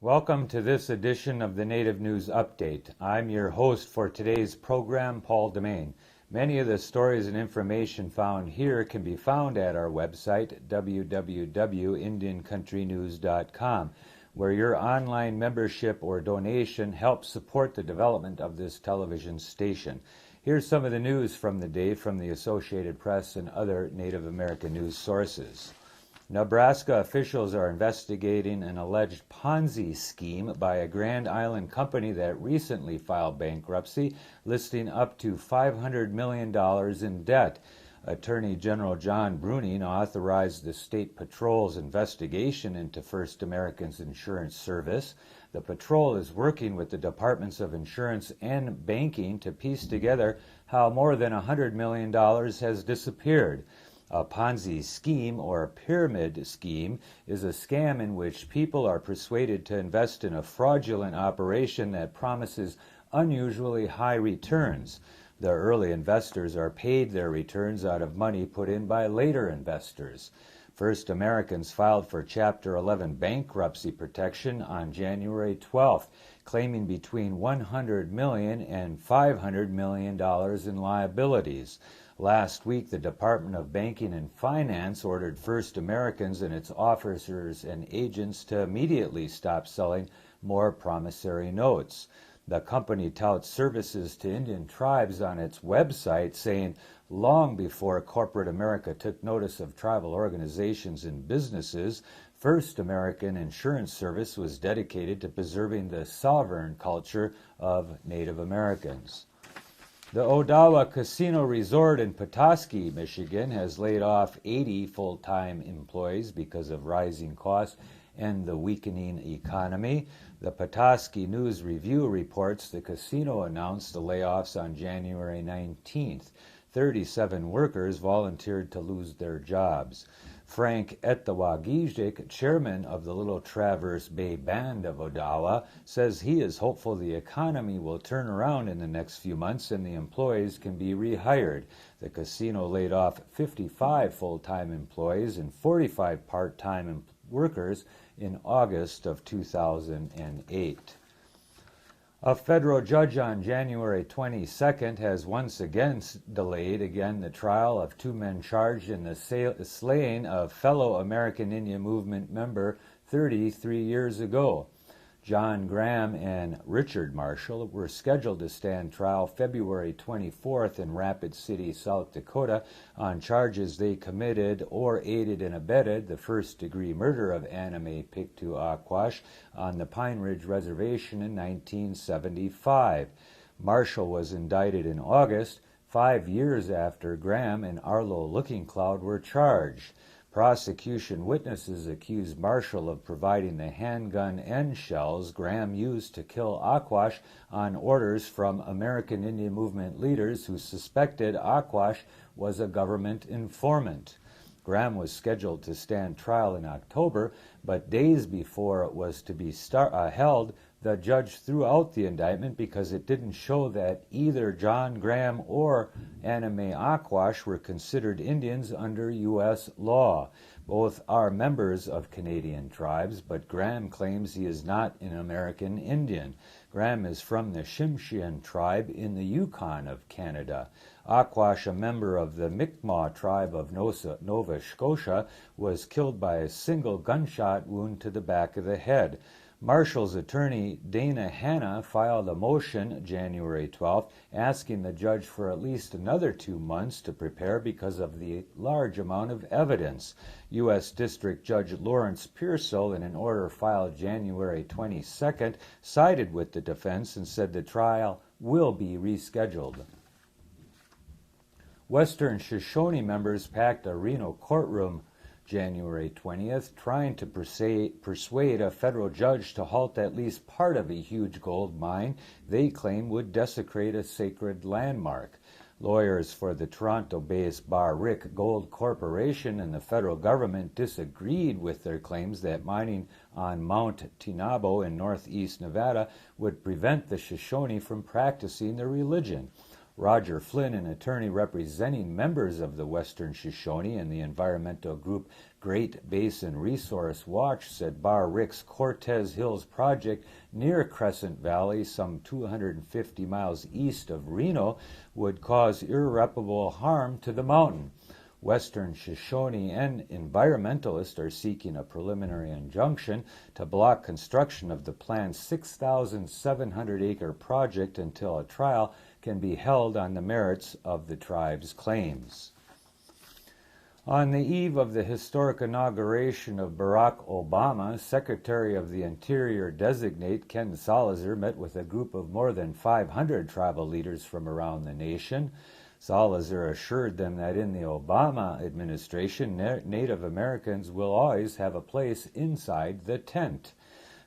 Welcome to this edition of the Native News Update. I'm your host for today's program, Paul Demain. Many of the stories and information found here can be found at our website, www.indiancountrynews.com, where your online membership or donation helps support the development of this television station. Here's some of the news from the day from the Associated Press and other Native American news sources. Nebraska officials are investigating an alleged Ponzi scheme by a Grand Island company that recently filed bankruptcy, listing up to $500 million in debt. Attorney General John Bruning authorized the State Patrol's investigation into First American's insurance service. The patrol is working with the Departments of Insurance and Banking to piece together how more than $100 million has disappeared. A Ponzi scheme, or a pyramid scheme, is a scam in which people are persuaded to invest in a fraudulent operation that promises unusually high returns. The early investors are paid their returns out of money put in by later investors. First Americans filed for Chapter 11 bankruptcy protection on January 12th, claiming between $100 million and $500 million in liabilities. Last week, the Department of Banking and Finance ordered First Americans and its officers and agents to immediately stop selling more promissory notes. The company touts services to Indian tribes on its website, saying long before corporate America took notice of tribal organizations and businesses, First American Insurance Service was dedicated to preserving the sovereign culture of Native Americans. The Odawa Casino Resort in Petoskey, Michigan, has laid off 80 full-time employees because of rising costs and the weakening economy. The Petoskey News Review reports the casino announced the layoffs on January 19th. 37 workers volunteered to lose their jobs. Frank Etawagijic, chairman of the Little Traverse Bay Band of Odawa, says he is hopeful the economy will turn around in the next few months and the employees can be rehired. The casino laid off 55 full-time employees and 45 part-time workers in August of 2008. A federal judge on January 22nd has once again delayed the trial of two men charged in the slaying of fellow American Indian Movement member 33 years ago. John Graham and Richard Marshall were scheduled to stand trial February 24th in Rapid City, South Dakota, on charges they committed or aided and abetted the first-degree murder of Anime Pictou Aquash on the Pine Ridge Reservation in 1975. Marshall was indicted in August, 5 years after Graham and Arlo Looking Cloud were charged. Prosecution witnesses accused Marshall of providing the handgun and shells Graham used to kill Aquash on orders from American Indian Movement leaders who suspected Aquash was a government informant. Graham was scheduled to stand trial in October, but days before it was to be held, the judge threw out the indictment because it didn't show that either John Graham or Anime Aquash were considered Indians under U.S. law. Both are members of Canadian tribes, but Graham claims he is not an American Indian. Graham is from the Tsimshian tribe in the Yukon of Canada. Aquash, a member of the Mi'kmaq tribe of Nova Scotia, was killed by a single gunshot wound to the back of the head. Marshall's attorney, Dana Hanna, filed a motion January 12th asking the judge for at least another 2 months to prepare because of the large amount of evidence. U.S. District Judge Lawrence Pearsall, in an order filed January 22nd, sided with the defense and said the trial will be rescheduled. Western Shoshone members packed a Reno courtroom January 20th, trying to persuade a federal judge to halt at least part of a huge gold mine they claim would desecrate a sacred landmark. Lawyers for the Toronto-based Barrick Gold Corporation and the federal government disagreed with their claims that mining on Mount Tinabo in northeast Nevada would prevent the Shoshone from practicing their religion. Roger Flynn, an attorney representing members of the Western Shoshone and the environmental group Great Basin Resource Watch said Bar Rick's Cortez Hills project near Crescent Valley, some 250 miles east of Reno, would cause irreparable harm to the mountain. Western Shoshone and environmentalists are seeking a preliminary injunction to block construction of the planned 6,700-acre project until a trial can be held on the merits of the tribe's claims. On the eve of the historic inauguration of Barack Obama, Secretary of the Interior designate Ken Salazar met with a group of more than 500 tribal leaders from around the nation. Salazar assured them that in the Obama administration, Native Americans will always have a place inside the tent.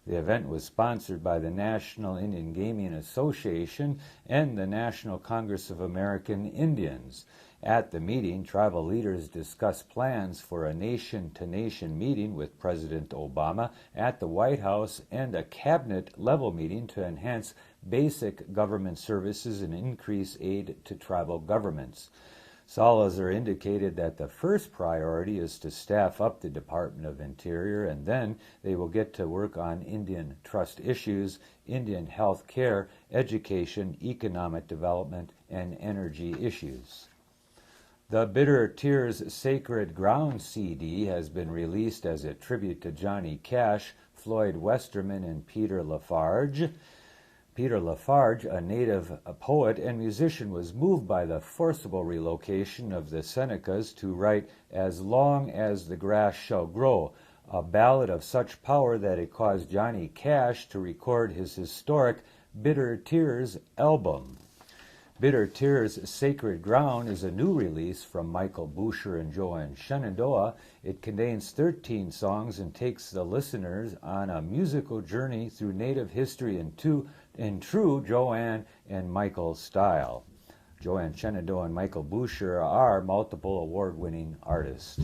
The event was sponsored by the National Indian Gaming Association and the National Congress of American Indians. At the meeting, tribal leaders discussed plans for a nation-to-nation meeting with President Obama at the White House and a cabinet-level meeting to enhance basic government services and increase aid to tribal governments. Salazar indicated that the first priority is to staff up the Department of Interior, and then they will get to work on Indian trust issues, Indian health care, education, economic development, and energy issues. The Bitter Tears Sacred Ground CD has been released as a tribute to Johnny Cash, Floyd Westerman, and Peter Lafarge. Peter Lafarge, a native poet and musician, was moved by the forcible relocation of the Senecas to write As Long as the Grass Shall Grow, a ballad of such power that it caused Johnny Cash to record his historic Bitter Tears album. Bitter Tears Sacred Ground is a new release from Michael Boucher and Joanne Shenandoah. It contains 13 songs and takes the listeners on a musical journey through Native history in true Joanne and Michael style. Joanne Shenandoah and Michael Boucher are multiple award-winning artists.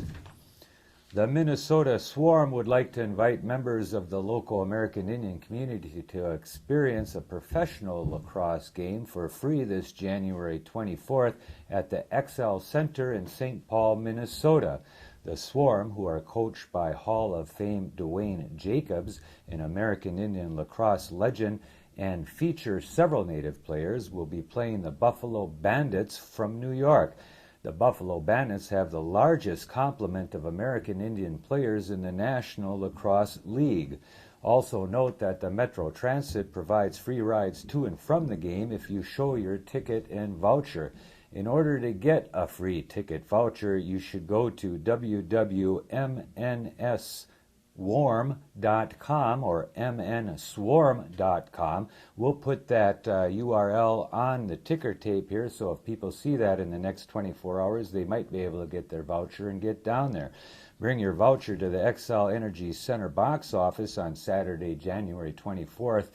The Minnesota Swarm would like to invite members of the local American Indian community to experience a professional lacrosse game for free this January 24th at the XL Center in St. Paul, Minnesota. The Swarm, who are coached by Hall of Fame Dwayne Jacobs, an American Indian lacrosse legend, and feature several Native players, will be playing the Buffalo Bandits from New York. The Buffalo Bandits have the largest complement of American Indian players in the National Lacrosse League. Also note that the Metro Transit provides free rides to and from the game if you show your ticket and voucher. In order to get a free ticket voucher, you should go to www.mnswarm.com or mnswarm.com. We'll put that URL on the ticker tape here, so if people see that in the next 24 hours, they might be able to get their voucher and get down there. Bring your voucher to the XL Energy Center box office on Saturday, January 24th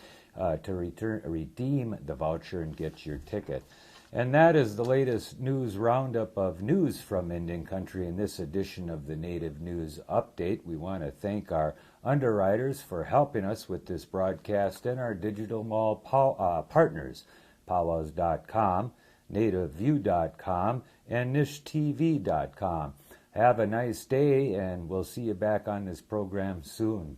to redeem the voucher and get your ticket. And that is the latest news roundup of news from Indian Country in this edition of the Native News Update. We want to thank our underwriters for helping us with this broadcast and our digital mall partners, powwows.com, nativeview.com, and nishtv.com. Have a nice day, and we'll see you back on this program soon.